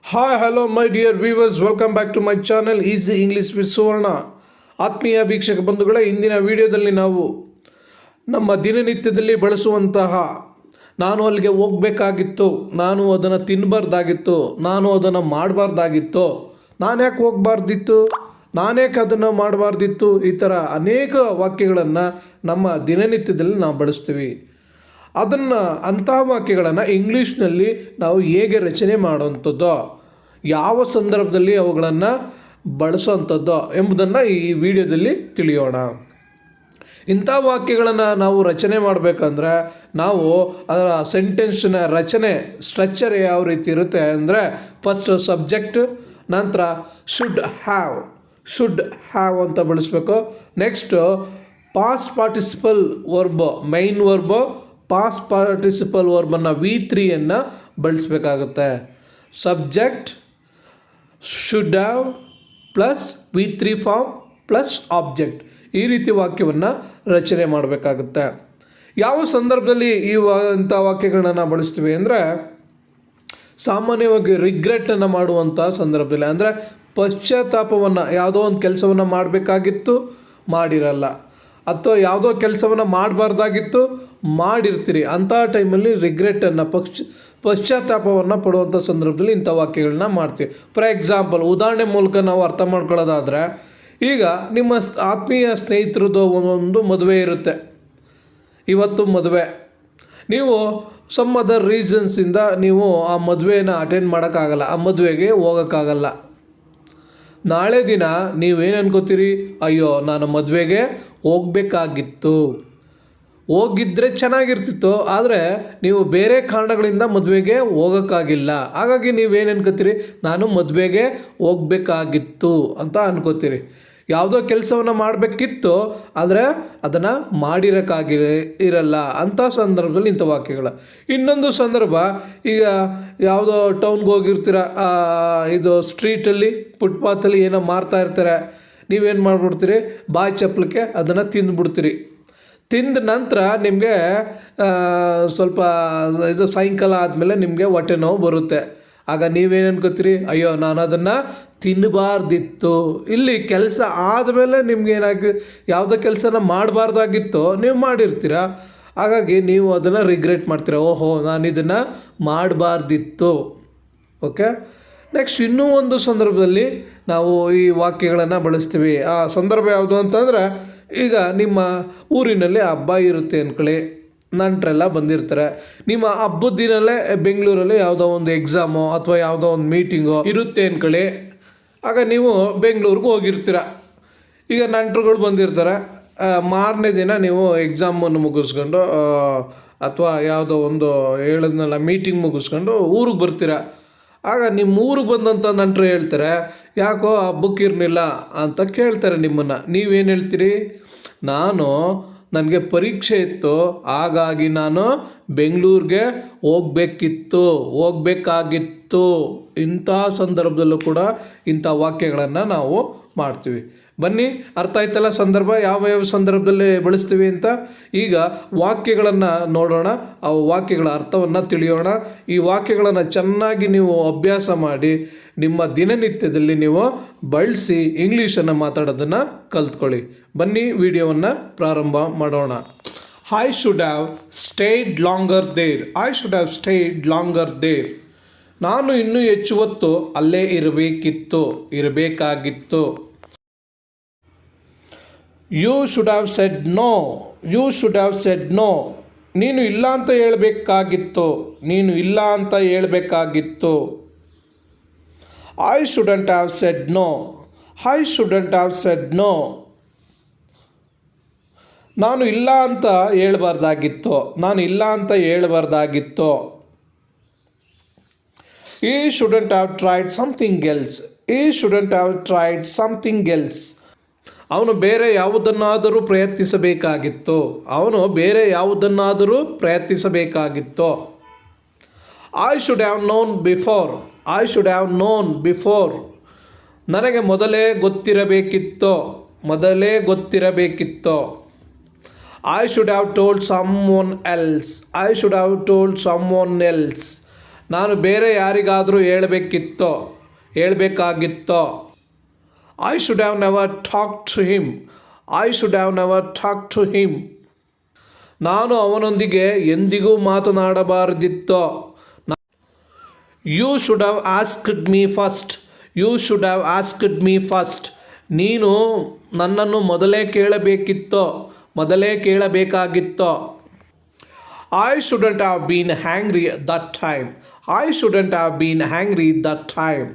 Hi, hello, my dear viewers. Welcome back to my channel Easy English with Suvarna. ಆತ್ಮೀಯ ವೀಕ್ಷಕ ಬಂಧುಗಳೇ, ಇಂದಿನ ವಿಡಿಯೋದಲ್ಲಿ ನಾವು ನಮ್ಮ ದಿನನಿತ್ಯದಲ್ಲಿ ಬಳಸುವಂತಹ ನಾನು ಅಲ್ಲಿಗೆ ಹೋಗಬೇಕಾಗಿತ್ತು, ನಾನು ಅದನ್ನು ತಿನ್ನಬಾರ್ದಾಗಿತ್ತು, ನಾನು ಅದನ್ನು ಮಾಡಬಾರ್ದಾಗಿತ್ತು, ನಾನು ಯಾಕೆ ಹೋಗಬಾರ್ದಿತ್ತು, ನಾನೇಕೆ ಅದನ್ನು ಮಾಡಬಾರ್ದಿತ್ತು, ಈ ಥರ ಅನೇಕ ವಾಕ್ಯಗಳನ್ನು ನಮ್ಮ ದಿನನಿತ್ಯದಲ್ಲಿ ನಾವು ಬಳಸ್ತೀವಿ. ಅದನ್ನು ಅಂತಹ ವಾಕ್ಯಗಳನ್ನು ಇಂಗ್ಲೀಷ್ನಲ್ಲಿ ನಾವು ಹೇಗೆ ರಚನೆ ಮಾಡುವಂಥದ್ದು, ಯಾವ ಸಂದರ್ಭದಲ್ಲಿ ಅವುಗಳನ್ನು ಬಳಸೋವಂಥದ್ದು ಎಂಬುದನ್ನು ಈ ವಿಡಿಯೋದಲ್ಲಿ ತಿಳಿಯೋಣ. ಇಂಥ ವಾಕ್ಯಗಳನ್ನು ನಾವು ರಚನೆ ಮಾಡಬೇಕಂದ್ರೆ ನಾವು ಅದರ ಸೆಂಟೆನ್ಸ್ನ ರಚನೆ ಸ್ಟ್ರಕ್ಚರ್ ಯಾವ ರೀತಿ ಇರುತ್ತೆ ಅಂದರೆ, ಫಸ್ಟ್ ಸಬ್ಜೆಕ್ಟ್, ನಂತರ ಶುಡ್ ಹ್ಯಾವ್ ಅಂತ ಬಳಸಬೇಕು. Next past participle verb, main verb, past participle ವರ್ಬನ್ನು V3 ಬಳಸಬೇಕಾಗುತ್ತೆ. Subject should have plus V3 form plus object, ಈ ರೀತಿ ವಾಕ್ಯವನ್ನು ರಚನೆ ಮಾಡಬೇಕಾಗುತ್ತೆ. ಯಾವ ಸಂದರ್ಭದಲ್ಲಿ ಇಂಥ ವಾಕ್ಯಗಳನ್ನು ಬಳಸ್ತೀವಿ ಅಂದರೆ, ಸಾಮಾನ್ಯವಾಗಿ ರಿಗ್ರೆಟನ್ನು ಮಾಡುವಂಥ ಸಂದರ್ಭದಲ್ಲಿ, ಅಂದರೆ ಪಶ್ಚಾತ್ತಾಪವನ್ನು, ಯಾವುದೋ ಒಂದು ಕೆಲಸವನ್ನು ಮಾಡಬೇಕಾಗಿತ್ತು ಮಾಡಿರಲ್ಲ, ಅಥವಾ ಯಾವುದೋ ಕೆಲಸವನ್ನು ಮಾಡಬಾರ್ದಾಗಿತ್ತು ಮಾಡಿರ್ತೀರಿ, ಅಂಥ ಟೈಮಲ್ಲಿ ರಿಗ್ರೆಟನ್ನು ಪಶ್ಚಾತ್ತಾಪವನ್ನು ಪಡುವಂಥ ಸಂದರ್ಭದಲ್ಲಿ ಇಂಥ ವಾಕ್ಯಗಳನ್ನ ಮಾಡ್ತೀವಿ. ಫಾರ್ ಎಕ್ಸಾಂಪಲ್, ಉದಾಹರಣೆ ಮೂಲಕ ನಾವು ಅರ್ಥ ಮಾಡ್ಕೊಳ್ಳೋದಾದರೆ, ಈಗ ನಿಮ್ಮ ಆತ್ಮೀಯ ಸ್ನೇಹಿತರದ್ದು ಒಂದು ಮದುವೆ ಇರುತ್ತೆ, ಇವತ್ತು ಮದುವೆ, ನೀವು ಸಮ್ ಅದರ್ ರೀಸನ್ಸಿಂದ ನೀವು ಆ ಮದುವೆನ ಅಟೆಂಡ್ ಮಾಡೋಕ್ಕಾಗಲ್ಲ, ಆ ಮದುವೆಗೆ ಹೋಗೋಕ್ಕಾಗಲ್ಲ. ನಾಳೆ ದಿನ ನೀವೇನು ಅನ್ಕೋತೀರಿ, ಅಯ್ಯೋ ನಾನು ಮದುವೆಗೆ ಹೋಗಬೇಕಾಗಿತ್ತು, ಹೋಗಿದ್ದರೆ ಚೆನ್ನಾಗಿರ್ತಿತ್ತು, ಆದರೆ ನೀವು ಬೇರೆ ಕಾರಣಗಳಿಂದ ಮದುವೆಗೆ ಹೋಗೋಕ್ಕಾಗಿಲ್ಲ, ಹಾಗಾಗಿ ನೀವೇನು ಅನ್ಕೋತೀರಿ, ನಾನು ಮದುವೆಗೆ ಹೋಗಬೇಕಾಗಿತ್ತು ಅಂತ ಅನ್ಕೋತೀರಿ. ಯಾವುದೋ ಕೆಲಸವನ್ನು ಮಾಡಬೇಕಿತ್ತು ಆದರೆ ಅದನ್ನು ಇರಲ್ಲ, ಅಂಥ ಸಂದರ್ಭದಲ್ಲಿ ಇಂಥ ವಾಕ್ಯಗಳು. ಇನ್ನೊಂದು ಸಂದರ್ಭ, ಈಗ ಯಾವುದೋ ಟೌನ್ಗೆ ಹೋಗಿರ್ತೀರ, ಇದು ಸ್ಟ್ರೀಟಲ್ಲಿ ಫುಟ್ಪಾತಲ್ಲಿ ಏನೋ ಮಾರ್ತಾ ಇರ್ತಾರೆ, ನೀವೇನು ಮಾಡಿಬಿಡ್ತೀರಿ, ಬಾಯಿ ಚಪ್ಪಲಕ್ಕೆ ಅದನ್ನು ತಿಂದುಬಿಡ್ತೀರಿ. ತಿಂದ ನಂತರ ನಿಮಗೆ ಸ್ವಲ್ಪ ಇದು ಸಾಯಂಕಾಲ ಆದಮೇಲೆ ನಿಮಗೆ ಹೊಟ್ಟೆ ನೋವು ಬರುತ್ತೆ. ಆಗ ನೀವೇನು ಅನ್ಕೋತೀರಿ, ಅಯ್ಯೋ ನಾನು ಅದನ್ನು ತಿನ್ನಬಾರ್ದಿತ್ತು. ಇಲ್ಲಿ ಕೆಲಸ ಆದಮೇಲೆ ನಿಮ್ಗೆ ಯಾವುದೋ ಕೆಲಸನ ಮಾಡಬಾರ್ದಾಗಿತ್ತು ನೀವು ಮಾಡಿರ್ತೀರ, ಹಾಗಾಗಿ ನೀವು ಅದನ್ನು ರಿಗ್ರೆಟ್ ಮಾಡ್ತೀರ, ಓಹೋ ನಾನು ಇದನ್ನು ಮಾಡಬಾರ್ದಿತ್ತು. ಓಕೆ, ನೆಕ್ಸ್ಟ್ ಇನ್ನೂ ಒಂದು ಸಂದರ್ಭದಲ್ಲಿ ನಾವು ಈ ವಾಕ್ಯಗಳನ್ನು ಬಳಸ್ತೀವಿ. ಆ ಸಂದರ್ಭ ಯಾವುದು ಅಂತಂದರೆ, ಈಗ ನಿಮ್ಮ ಊರಿನಲ್ಲಿ ಹಬ್ಬ ಇರುತ್ತೆ ಅಂದ್ಕೊಳ್ಳಿ, ನಂಟರೆಲ್ಲ ಬಂದಿರ್ತಾರೆ, ನಿಮ್ಮ ಹಬ್ಬದ ದಿನಲ್ಲೇ ಬೆಂಗಳೂರಲ್ಲಿ ಯಾವುದೋ ಒಂದು ಎಕ್ಸಾಮು ಅಥವಾ ಯಾವುದೋ ಒಂದು ಮೀಟಿಂಗು ಇರುತ್ತೆ ಅಂದ್ಕೊಳ್ಳಿ. ಆಗ ನೀವು ಬೆಂಗಳೂರಿಗೆ ಹೋಗಿರ್ತೀರ, ಈಗ ನಂಟರುಗಳು ಬಂದಿರ್ತಾರೆ, ಮಾರನೇ ದಿನ ನೀವು ಎಕ್ಸಾಮನ್ನು ಮುಗಿಸ್ಕೊಂಡು ಅಥವಾ ಯಾವುದೋ ಒಂದು ಹೇಳಿದ್ನಲ್ಲ ಮೀಟಿಂಗ್ ಮುಗಿಸ್ಕೊಂಡು ಊರಿಗೆ ಬರ್ತೀರ. ಆಗ ನಿಮ್ಮ ಊರಿಗೆ ಬಂದಂಥ ನಂಟರು ಹೇಳ್ತಾರೆ, ಯಾಕೋ ಹಬ್ಬಕ್ಕೆ ಇರಲಿಲ್ಲ ಅಂತ ಕೇಳ್ತಾರೆ ನಿಮ್ಮನ್ನು. ನೀವೇನು ಹೇಳ್ತೀರಿ, ನನಗೆ ಪರೀಕ್ಷೆ ಇತ್ತು, ಹಾಗಾಗಿ ನಾನು ಬೆಂಗಳೂರಿಗೆ ಹೋಗಬೇಕಾಗಿತ್ತು. ಇಂಥ ಸಂದರ್ಭದಲ್ಲೂ ಕೂಡ ಇಂಥ ವಾಕ್ಯಗಳನ್ನು ನಾವು ಮಾಡ್ತೀವಿ. ಬನ್ನಿ, ಅರ್ಥ ಆಯ್ತಲ್ಲ ಸಂದರ್ಭ, ಯಾವ ಸಂದರ್ಭದಲ್ಲಿ ಬಳಸ್ತೀವಿ ಅಂತ. ಈಗ ವಾಕ್ಯಗಳನ್ನು ನೋಡೋಣ, ಆ ವಾಕ್ಯಗಳ ಅರ್ಥವನ್ನು ತಿಳಿಯೋಣ. ಈ ವಾಕ್ಯಗಳನ್ನು ಚೆನ್ನಾಗಿ ನೀವು ಅಭ್ಯಾಸ ಮಾಡಿ ನಿಮ್ಮ ದಿನನಿತ್ಯದಲ್ಲಿ ನೀವು ಬಳಸಿ ಇಂಗ್ಲೀಷನ್ನು ಮಾತಾಡೋದನ್ನು ಕಲ್ತ್ಕೊಳ್ಳಿ. ಬನ್ನಿ ವಿಡಿಯೋವನ್ನು ಪ್ರಾರಂಭ ಮಾಡೋಣ. I should have stayed longer there. ನಾನು ಇನ್ನೂ ಹೆಚ್ಚು ಹೊತ್ತು ಅಲ್ಲೇ ಇರಬೇಕಾಗಿತ್ತು. You should have said no. ನೀನು ಇಲ್ಲ ಅಂತ ಹೇಳಬೇಕಾಗಿತ್ತು. I shouldn't have said no. ನಾನು ಇಲ್ಲ ಅಂತ ಹೇಳಬಾರ್ದಾಗಿತ್ತು. He shouldn't have tried something else. ಅವನು ಬೇರೆ ಯಾವುದನ್ನಾದರೂ ಪ್ರಯತ್ನಿಸಬೇಕಾಗಿತ್ತು. I should have known before. ನನಗೆ ಮೊದಲೇ ಗೊತ್ತಿರಬೇಕಿತ್ತು. I should have told someone else. ನಾನು ಬೇರೆ ಯಾರಿಗಾದರೂ ಹೇಳಬೇಕಾಗಿತ್ತೋ. I should have never talk to him. I should have never talk to him. ನಾನು ಅವನೊಂದಿಗೆ ಎಂದಿಗೂ ಮಾತನಾಡಬಾರದಿತ್ತೋ. You should have asked me first. You should have asked me first. ನೀನು ನನ್ನನ್ನು ಮೊದಲೇ ಕೇಳಬೇಕಾಗಿತ್ತೋ. I shouldn't have been hangry that time. I shouldn't have been hangry that time.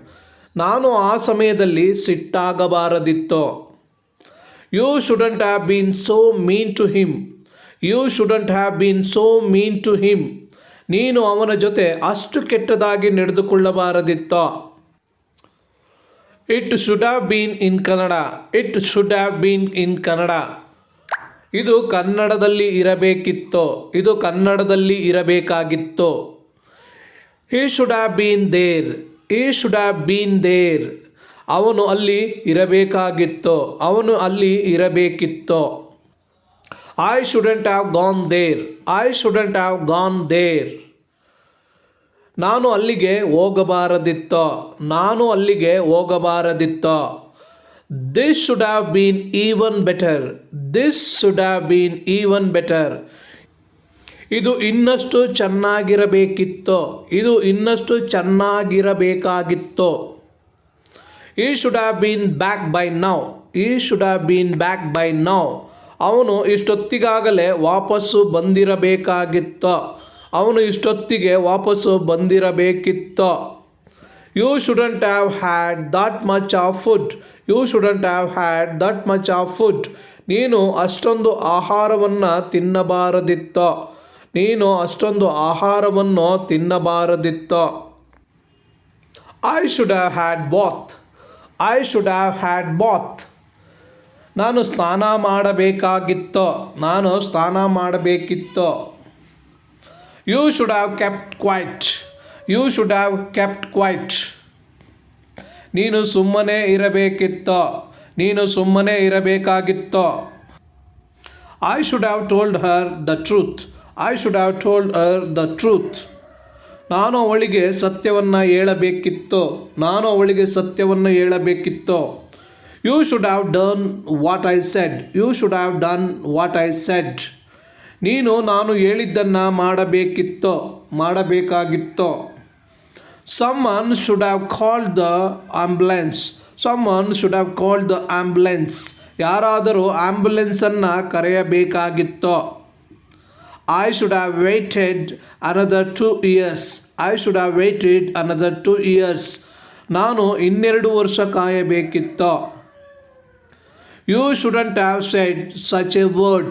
ನಾನು ಆ ಸಮಯದಲ್ಲಿ ಸಿಟ್ಟಾಗಬಾರದಿತ್ತೋ. You shouldn't have been so mean to him. You shouldn't have been so mean to him. ನೀನು ಅವನ ಜೊತೆ ಅಷ್ಟು ಕೆಟ್ಟದಾಗಿ ನಡೆದುಕೊಳ್ಳಬಾರದಿತ್ತೋ. It should have been in Kannada. It should have been in Kannada. ಇದು ಕನ್ನಡದಲ್ಲಿ ಇರಬೇಕಿತ್ತೋ. ಇದು ಕನ್ನಡದಲ್ಲಿ ಇರಬೇಕಾಗಿತ್ತೋ. He should have been there. He should have been there. ಅವನು ಅಲ್ಲಿ ಇರಬೇಕಾಗಿತ್ತೋ. ಅವನು ಅಲ್ಲಿ ಇರಬೇಕಿತ್ತೋ. I shouldn't have gone there. I shouldn't have gone there. ನಾನು ಅಲ್ಲಿಗೆ ಹೋಗಬಾರದಿತ್ತೋ. ನಾನು ಅಲ್ಲಿಗೆ ಹೋಗಬಾರದಿತ್ತೋ. This should have been even better. This should have been even better. ಇದು ಇನ್ನಷ್ಟು ಚೆನ್ನಾಗಿರಬೇಕಿತ್ತೋ. ಇದು ಇನ್ನಷ್ಟು ಚೆನ್ನಾಗಿರಬೇಕಾಗಿತ್ತೋ. He should have been back by now. He should have been back by now. ಅವನು ಇಷ್ಟೊತ್ತಿಗಾಗಲೇ ವಾಪಸ್ಸು ಬಂದಿರಬೇಕಾಗಿತ್ತೋ. ಅವನು ಇಷ್ಟೊತ್ತಿಗೆ ವಾಪಸ್ಸು ಬಂದಿರಬೇಕಿತ್ತೋ. You shouldn't have had that much of food. You shouldn't have had that much of food. ನೀನು ಅಷ್ಟೊಂದು ಆಹಾರವನ್ನು ತಿನ್ನಬಾರದಿತ್ತೋ. ನೀನು ಅಷ್ಟೊಂದು ಆಹಾರವನ್ನು ತಿನ್ನಬಾರದಿತ್ತೋ. I should have had bath. I should have had bath. ನಾನು ಸ್ನಾನ ಮಾಡಬೇಕಾಗಿತ್ತೋ. ನಾನು ಸ್ನಾನ ಮಾಡಬೇಕಿತ್ತೋ. You should have kept quiet. You should have kept quiet. ನೀನು ಸುಮ್ಮನೆ ಇರಬೇಕಿತ್ತೋ. ನೀನು ಸುಮ್ಮನೆ ಇರಬೇಕಾಗಿತ್ತೋ. I should have told her the truth. I should have told her the truth. ನಾನು ಅವಳಿಗೆ ಸತ್ಯವನ್ನು ಹೇಳಬೇಕಿತ್ತೋ. ನಾನು ಅವಳಿಗೆ ಸತ್ಯವನ್ನು ಹೇಳಬೇಕಿತ್ತೋ. You should have done what I said. You should have done what I said. ನೀನು ನಾನು ಹೇಳಿದ್ದನ್ನು ಮಾಡಬೇಕಾಗಿತ್ತೋ. Someone should have called the ambulance. Someone should have called the ambulance. ಯಾರಾದರೂ ಆಂಬ್ಯುಲೆನ್ಸನ್ನು ಕರೆಯಬೇಕಾಗಿತ್ತೋ. I should have waited another 2 years. I should have waited another 2 years. ನಾನು 2 ವರ್ಷ ಕಾಯಬೇಕಿತ್ತೋ. You shouldn't have said such a word.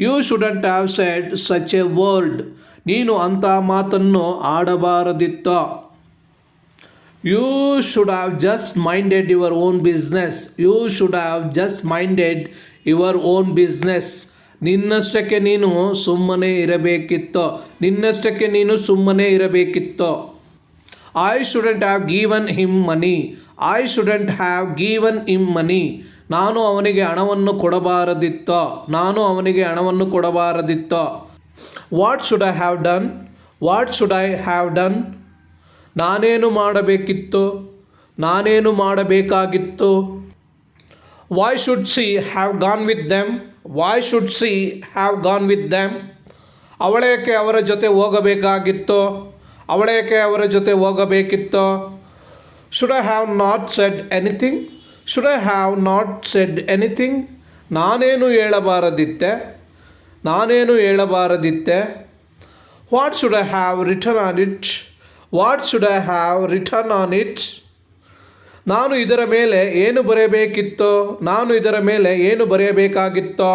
You shouldn't have said such a word. ನೀನು ಅಂಥ ಮಾತನ್ನು ಆಡಬಾರದಿತ್ತೋ. You should have just minded your own business. You should have just minded your own business. ನಿನ್ನಷ್ಟಕ್ಕೆ ನೀನು ಸುಮ್ಮನೆ ಇರಬೇಕಿತ್ತೋ. ನಿನ್ನಷ್ಟಕ್ಕೆ ನೀನು ಸುಮ್ಮನೆ ಇರಬೇಕಿತ್ತೋ. I shouldn't have given him money. I shouldn't have given him money. ನಾನು ಅವನಿಗೆ ಹಣವನ್ನು ಕೊಡಬಾರದಿತ್ತೋ. ನಾನು ಅವನಿಗೆ ಹಣವನ್ನು ಕೊಡಬಾರದಿತ್ತೋ. What should I have done? What should I have done? ನಾನೇನು ಮಾಡಬೇಕಿತ್ತು. ನಾನೇನು ಮಾಡಬೇಕಾಗಿತ್ತು. Why should she have gone with them? Why should she have gone with them? ಅವಳೇಕೆ ಅವರ ಜೊತೆ ಹೋಗಬೇಕಾಗಿತ್ತೋ. ಅವಳೇಕೆ ಅವರ ಜೊತೆ ಹೋಗಬೇಕಿತ್ತೋ. Should I have not said anything? Should I have not said anything? ನಾನೇನು ಹೇಳಬಾರದಿತ್ತೆ. ನಾನೇನು ಹೇಳಬಾರದಿತ್ತೆ. What should I have written on it? What should I have written on it? ನಾನು ಇದರ ಮೇಲೆ ಏನು ಬರೆಯಬೇಕಿತ್ತೋ. ನಾನು ಇದರ ಮೇಲೆ ಏನು ಬರೆಯಬೇಕಾಗಿತ್ತೋ.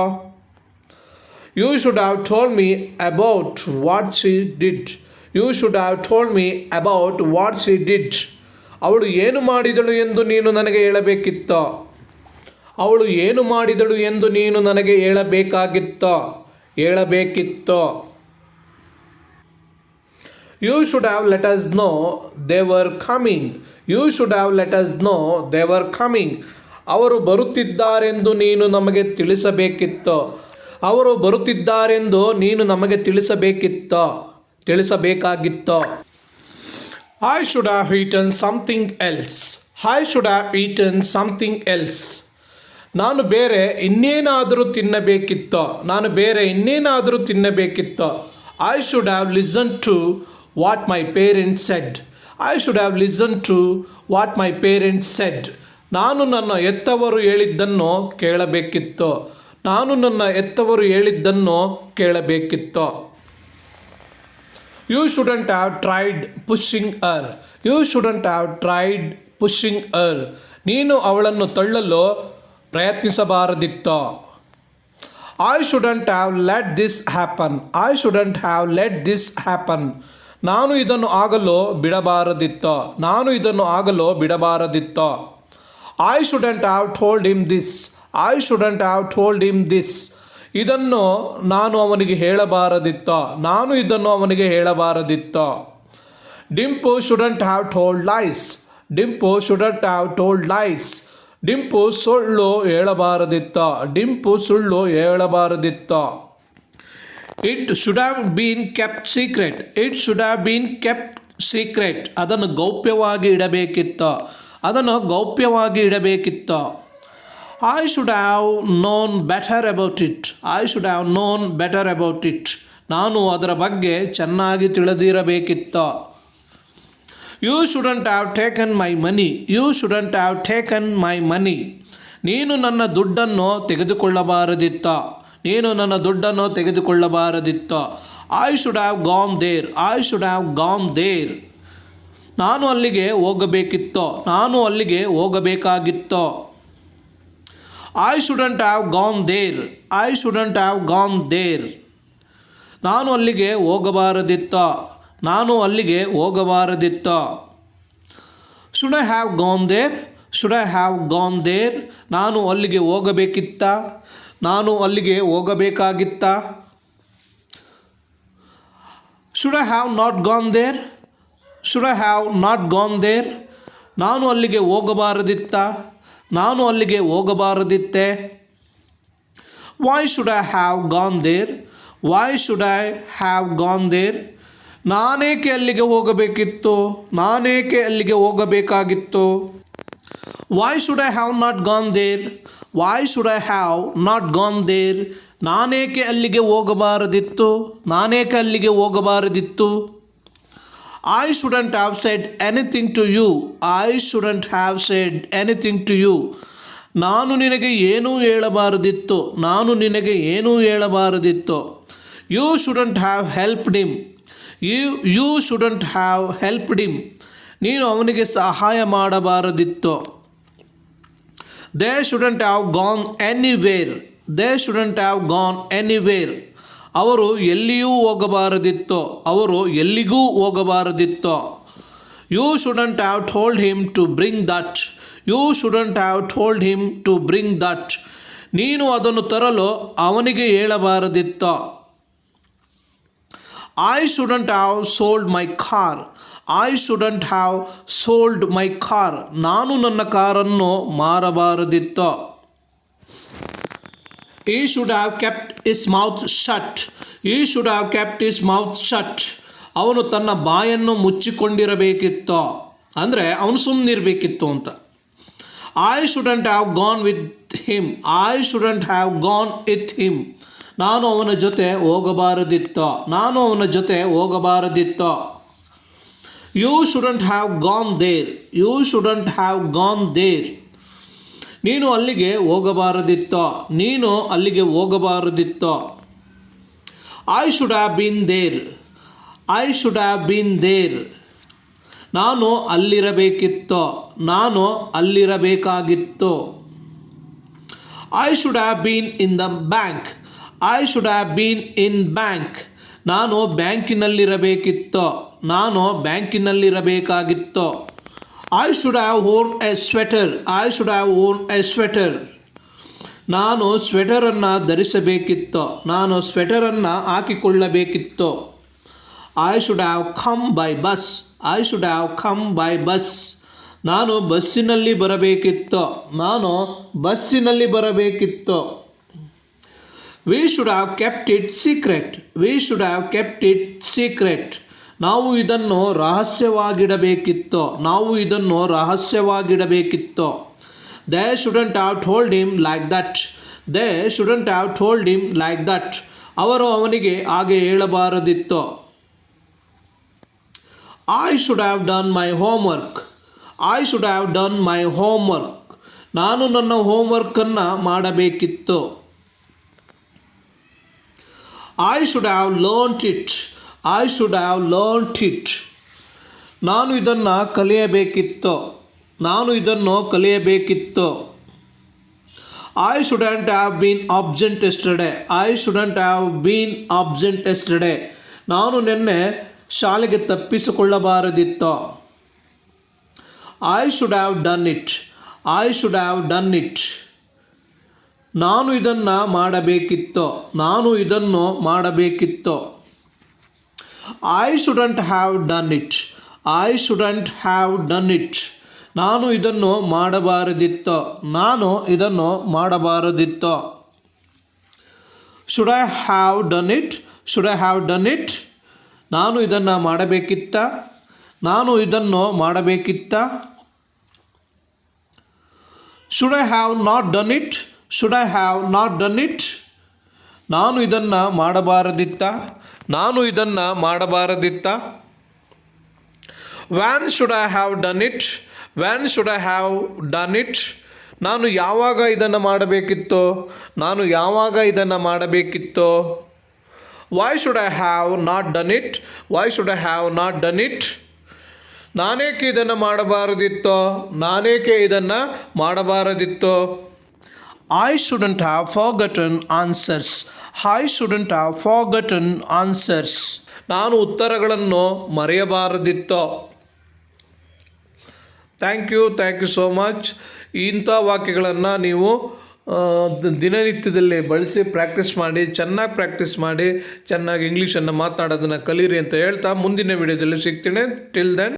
You should have told me about what she did. You should have told me about what she did. ಅವಳು ಏನು ಮಾಡಿದಳು ಎಂದು ನೀನು ನನಗೆ ಹೇಳಬೇಕಿತ್ತೋ. ಅವಳು ಏನು ಮಾಡಿದಳು ಎಂದು ನೀನು ನನಗೆ ಹೇಳಬೇಕಿತ್ತೋ. You should have let us know they were coming. You should have let us know they were coming. ಅವರು ಬರುತ್ತಿದ್ದಾರೆಂದು ನೀನು ನಮಗೆ ತಿಳಿಸಬೇಕಿತ್ತೋ. ಅವರು ಬರುತ್ತಿದ್ದಾರೆಂದು ನೀನು ನಮಗೆ ತಿಳಿಸಬೇಕಾಗಿತ್ತೋ. I should have eaten something else. I should have eaten something else. ನಾನು ಬೇರೆ ಇನ್ನೇನಾದರೂ ತಿನ್ನಬೇಕಿತ್ತೋ. ನಾನು ಬೇರೆ ಇನ್ನೇನಾದರೂ ತಿನ್ನಬೇಕಿತ್ತೋ. I should have listen to what my parents said. I should have listen to what my parents said. ನಾನು ನನ್ನ ಹೆತ್ತವರು ಹೇಳಿದ್ದನ್ನು ಕೇಳಬೇಕಿತ್ತು. ನಾನು ನನ್ನ ಹೆತ್ತವರು ಹೇಳಿದ್ದನ್ನು ಕೇಳಬೇಕಿತ್ತು. You shouldn't have tried pushing her. You shouldn't have tried pushing her. ನೀನು ಅವಳನ್ನು ತಳ್ಳಲು ಪ್ರಯತ್ನಿಸಬಾರದಿತ್ತು. I shouldn't have let this happen. I shouldn't have let this happen. ನಾನು ಇದನ್ನು ಆಗಲು ಬಿಡಬಾರದಿತ್ತು. ನಾನು ಇದನ್ನು ಆಗಲು ಬಿಡಬಾರದಿತ್ತು. I shouldn't have told him this. I shouldn't have told him this. ಇದನ್ನು ನಾನು ಅವನಿಗೆ ಹೇಳಬಾರದಿತ್ತು. ನಾನು ಇದನ್ನು ಅವನಿಗೆ ಹೇಳಬಾರದಿತ್ತು. Dimpu shouldn't have told lies. Dimpu shouldn't have told lies. Dimpu ಸುಳ್ಳು ಹೇಳಬಾರದಿತ್ತು. ಡಿಂಪು ಸುಳ್ಳು ಹೇಳಬಾರದಿತ್ತು. It should have been kept secret. It should have been kept secret. ಅದನ್ನು ಗೌಪ್ಯವಾಗಿ ಇಡಬೇಕಿತ್ತು. ಅದನ್ನು ಗೌಪ್ಯವಾಗಿ ಇಡಬೇಕಿತ್ತು. I should have known better about it. I should have known better about it. ನಾನು ಅದರ ಬಗ್ಗೆ ಚೆನ್ನಾಗಿ ತಿಳಿದಿರಬೇಕಿತ್ತು. You shouldn't have taken my money. You shouldn't have taken my money. ನೀನು ನನ್ನ ದುಡ್ಡನ್ನು ತೆಗೆದುಕೊಳ್ಳಬಾರದಿತ್ತು. ನೀನು ನನ್ನ ದುಡ್ಡನ್ನು ತೆಗೆದುಕೊಳ್ಳಬಾರದಿತ್ತು. I should have gone there. I should have gone there. ನಾನು ಅಲ್ಲಿಗೆ ಹೋಗಬೇಕಿತ್ತು. ನಾನು ಅಲ್ಲಿಗೆ ಹೋಗಬೇಕಾಗಿತ್ತು. I shouldn't have gone there. I shouldn't have gone there. ನಾನು ಅಲ್ಲಿಗೆ ಹೋಗಬಾರದಿತ್ತು. ನಾನು ಅಲ್ಲಿಗೆ ಹೋಗಬಾರದಿತ್ತು. Should I have gone there. Should I have gone there. ನಾನು ಅಲ್ಲಿಗೆ ಹೋಗಬೇಕಿತ್ತ. ನಾನು ಅಲ್ಲಿಗೆ ಹೋಗಬೇಕಾಗಿತ್ತ. Should I have not gone there. Should I have not gone there. ನಾನು ಅಲ್ಲಿಗೆ ಹೋಗಬಾರದಿತ್ತ. ನಾನು ಅಲ್ಲಿಗೆ ಹೋಗಬಾರದಿತ್ತೆ. Why should I have gone there. Why should I have gone there. ನಾನೇಕೆ ಅಲ್ಲಿಗೆ ಹೋಗಬೇಕಿತ್ತು. ನಾನೇಕೆ ಅಲ್ಲಿಗೆ ಹೋಗಬೇಕಾಗಿತ್ತು. Why should I have not gone there. Why should I have not gone there. ನಾನೇಕೆ ಅಲ್ಲಿಗೆ ಹೋಗಬಾರದಿತ್ತು. ನಾನೇಕೆ ಅಲ್ಲಿಗೆ ಹೋಗಬಾರದಿತ್ತು. I shouldn't have said anything to you. I shouldn't have said anything to you. ನಾನು ನಿನಗೆ ಏನೂ ಹೇಳಬಾರದಿತ್ತು. ನಾನು ನಿನಗೆ ಏನೂ ಹೇಳಬಾರದಿತ್ತು. You shouldn't have helped him. You shouldn't have helped him. ನೀನು ಅವನಿಗೆ ಸಹಾಯ ಮಾಡಬಾರದಿತ್ತು. They shouldn't have gone anywhere. They shouldn't have gone anywhere. ಅವರು ಎಲ್ಲಿಯೂ ಹೋಗಬಾರದಿತ್ತು. ಅವರು ಎಲ್ಲಿಗೂ ಹೋಗಬಾರದಿತ್ತು. You shouldn't have told him to bring that. You shouldn't have told him to bring that. ನೀನು ಅದನ್ನು ತರಲು ಅವನಿಗೆ ಹೇಳಬಾರದಿತ್ತು. I shouldn't have sold my car. I shouldn't have sold my car. ನಾನು ನನ್ನ ಕಾರನ್ನು ಮಾರಬಾರದಿತ್ತು. He should have kept his mouth shut. He should have kept his mouth shut. ಅವನು ತನ್ನ ಬಾಯನ್ನು ಮುಚ್ಚಿಕೊಂಡಿರಬೇಕಿತ್ತು. ಅಂದರೆ ಅವನು ಸುಮ್ಮನಿರಬೇಕಿತ್ತು ಅಂತ. I shouldn't have gone with him. I shouldn't have gone with him. ನಾನು ಅವನ ಜೊತೆ ಹೋಗಬಾರದಿತ್ತು. ನಾನು ಅವನ ಜೊತೆ ಹೋಗಬಾರದಿತ್ತು. You shouldn't have gone there. You shouldn't have gone there. ನೀನು ಅಲ್ಲಿಗೆ ಹೋಗಬಾರದಿತ್ತು. ನೀನು ಅಲ್ಲಿಗೆ ಹೋಗಬಾರದಿತ್ತು. I should have been there. I should have been there. ನಾನು ಅಲ್ಲಿರಬೇಕಿತ್ತು. ನಾನು ಅಲ್ಲಿರಬೇಕಾಗಿತ್ತು. I should have been in the bank. I should have been in bank. ನಾನು ಬ್ಯಾಂಕಿನಲ್ಲಿರಬೇಕಿತ್ತು. ನಾನು ಬ್ಯಾಂಕಿನಲ್ಲಿರಬೇಕಾಗಿತ್ತು. I should have worn a sweater. I should have worn a sweater. ನಾನು ಸ್ವೆಟರನ್ನು ಧರಿಸಬೇಕಿತ್ತು. ನಾನು ಸ್ವೆಟರನ್ನು ಹಾಕಿಕೊಳ್ಳಬೇಕಿತ್ತು. I should have come by bus. I should have come by bus. ನಾನು ಬಸ್ಸಿನಲ್ಲಿ ಬರಬೇಕಿತ್ತು. ನಾನು ಬಸ್ಸಿನಲ್ಲಿ ಬರಬೇಕಿತ್ತು. We should have kept it secret. We should have kept it secret. ನಾವು ಇದನ್ನು ರಹಸ್ಯವಾಗಿಡಬೇಕಿತ್ತು. ನಾವು ಇದನ್ನು ರಹಸ್ಯವಾಗಿಡಬೇಕಿತ್ತು. They shouldn't have told him like that. They shouldn't have told him like that. ಅವರು ಅವನಿಗೆ ಹಾಗೆ ಹೇಳಬಾರದಿತ್ತು. I should have done my homework. I should have done my homework. ನಾನು ನನ್ನ ಹೋಮ್ವರ್ಕನ್ನು ಮಾಡಬೇಕಿತ್ತು. I should have learned it. I should have learned it. ನಾನು ಇದನ್ನು ಕಲಿಯಬೇಕಿತ್ತು. ನಾನು ಇದನ್ನು ಕಲಿಯಬೇಕಿತ್ತು. I shouldn't have been absent yesterday. I shouldn't have been absent yesterday. ನಾನು ನಿನ್ನೆ ಶಾಲೆಗೆ ತಪ್ಪಿಸಿಕೊಳ್ಳಬಾರದಿತ್ತು. I should have done it. I should have done it. ನಾನು ಇದನ್ನು ಮಾಡಬೇಕಿತ್ತು. ನಾನು ಇದನ್ನು ಮಾಡಬೇಕಿತ್ತು. I shouldn't have done it. I shouldn't have done it. ನಾನು ಇದನ್ನು ಮಾಡಬಾರದಿತ್ತು. ನಾನು ಇದನ್ನು ಮಾಡಬಾರದಿತ್ತು. Should I have done it. Should I have done it. ನಾನು ಇದನ್ನು ಮಾಡಬೇಕಿತ್ತ. ನಾನು ಇದನ್ನು ಮಾಡಬೇಕಿತ್ತ. Should I have not done it. Should I have not done it. ನಾನು ಇದನ್ನು ಮಾಡಬಾರದಿತ್ತ. ನಾನು ಇದನ್ನು ಮಾಡಬಾರದಿತ್ತ. When should I have done it. When should I have done it. ನಾನು ಯಾವಾಗ ಇದನ್ನು ಮಾಡಬೇಕಿತ್ತು. ನಾನು ಯಾವಾಗ ಇದನ್ನು ಮಾಡಬೇಕಿತ್ತು. Why should I have not done it. Why should I have not done it. ನಾನೇಕೆ ಇದನ್ನು ಮಾಡಬಾರದಿತ್ತು. ನಾನೇಕೆ ಇದನ್ನು ಮಾಡಬಾರದಿತ್ತು. I shouldn't have forgotten answers. I shouldn't have forgotten answers. ನಾನು ಉತ್ತರಗಳನ್ನು ಮರೆಯಬಾರದಿತ್ತು. Thank you so much. ಇಂಥ ವಾಕ್ಯಗಳನ್ನು ನೀವು ದಿನನಿತ್ಯದಲ್ಲಿ ಬಳಸಿ ಪ್ರಾಕ್ಟೀಸ್ ಮಾಡಿ, ಚೆನ್ನಾಗಿ ಪ್ರಾಕ್ಟೀಸ್ ಮಾಡಿ, ಚೆನ್ನಾಗಿ ಇಂಗ್ಲೀಷನ್ನು ಮಾತನಾಡೋದನ್ನು ಕಲೀರಿ ಅಂತ ಹೇಳ್ತಾ ಮುಂದಿನ ವಿಡಿಯೋದಲ್ಲಿ ಸಿಗ್ತೀನಿ. Till then